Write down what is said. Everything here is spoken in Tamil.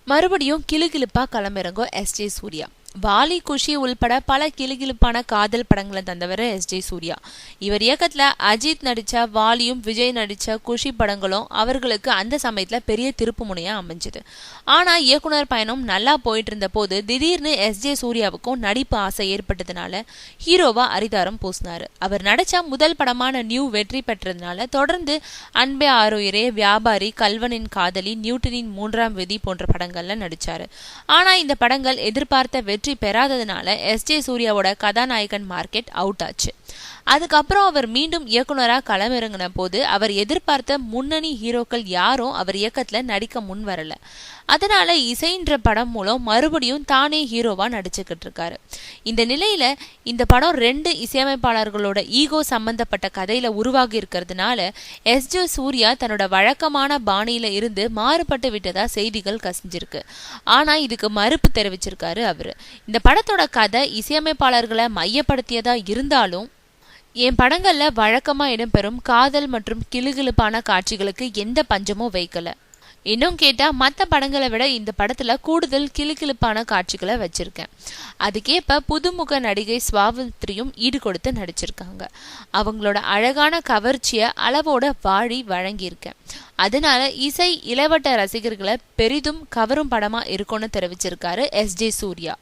மறுபடியும் கிளுகிளுப்பா களமிறங்கும் எஸ்.ஜே. சூர்யா. வாலி, குஷி உள்பட பல கிளுகிளுப்பான காதல் படங்களை தந்தவர் எஸ்.ஜே. சூர்யா. இவர் இயக்கத்துல அஜித் நடிச்ச வாலியும் விஜய் நடிச்ச குஷி படங்களும் அவர்களுக்கு அந்த சமயத்துல பெரிய திருப்பு முனையா அமைஞ்சது. ஆனா இயக்குனர் பயணம் நல்லா போயிட்டு இருந்த போது திடீர்னு எஸ்.ஜே. சூர்யாவுக்கும் நடிப்பு ஆசை ஏற்பட்டதுனால ஹீரோவா அரிதாரம் பூசினாரு. அவர் நடிச்ச முதல் படமான நியூ வெற்றி பெற்றதுனால தொடர்ந்து அன்பே ஆரோயரே, வியாபாரி, கல்வனின் காதலி, நியூட்டனின் 3ஆம் விதி போன்ற படங்கள்ல நடிச்சாரு. ஆனா இந்த படங்கள் எதிர்பார்த்த வெற்றி பெறாததுனால எஸ்.ஜே. சூர்யாவோட கதாநாயகன் மார்க்கெட் அவுட் ஆச்சு. அதுக்கப்புறம் அவர் மீண்டும் இயக்குனரா களமிறங்கின போது அவர் எதிர்பார்த்த முன்னணி ஹீரோக்கள் யாரும் அவர் இயக்கத்துல நடிக்க முன் வரல. அதனால இசைன்ற படம் மூலம் மறுபடியும் தானே ஹீரோவா நடிச்சுக்கிட்டு இருக்காரு. இந்த நிலையில இந்த படம் 2 இசையமைப்பாளர்களோட ஈகோ சம்பந்தப்பட்ட கதையில உருவாகி இருக்கிறதுனால எஸ்.ஜே. சூர்யா தன்னோட வழக்கமான பாணியில இருந்து மாறுபட்டு விட்டதா செய்திகள் கசிஞ்சிருக்கு. ஆனா இதுக்கு மறுப்பு தெரிவிச்சிருக்காரு அவரு. இந்த படத்தோட கதை இசையமைப்பாளர்களை மையப்படுத்தியதா இருந்தாலும் என் படங்கள்ல வழக்கமா இடம்பெறும் காதல் மற்றும் கிளுகிளுப்பான காட்சிகளுக்கு எந்த பஞ்சமும் வைக்கல. இன்னும் கேட்டா மற்ற படங்களை விட இந்த படத்துல கூடுதல் கிளுகிளுப்பான காட்சிகளை வச்சிருக்கேன். அதுக்கேற்ப புதுமுக நடிகை ஸ்வாவந்திரியும் ஈடு கொடுத்து நடிச்சிருக்காங்க. அவங்களோட அழகான கவர்ச்சிய அளவோட வாழி வழங்கியிருக்கேன். அதனால இசை இளவட்ட ரசிகர்களை பெரிதும் கவரும் படமா இருக்கும்னு தெரிவிச்சிருக்காரு எஸ்.ஜே. சூர்யா.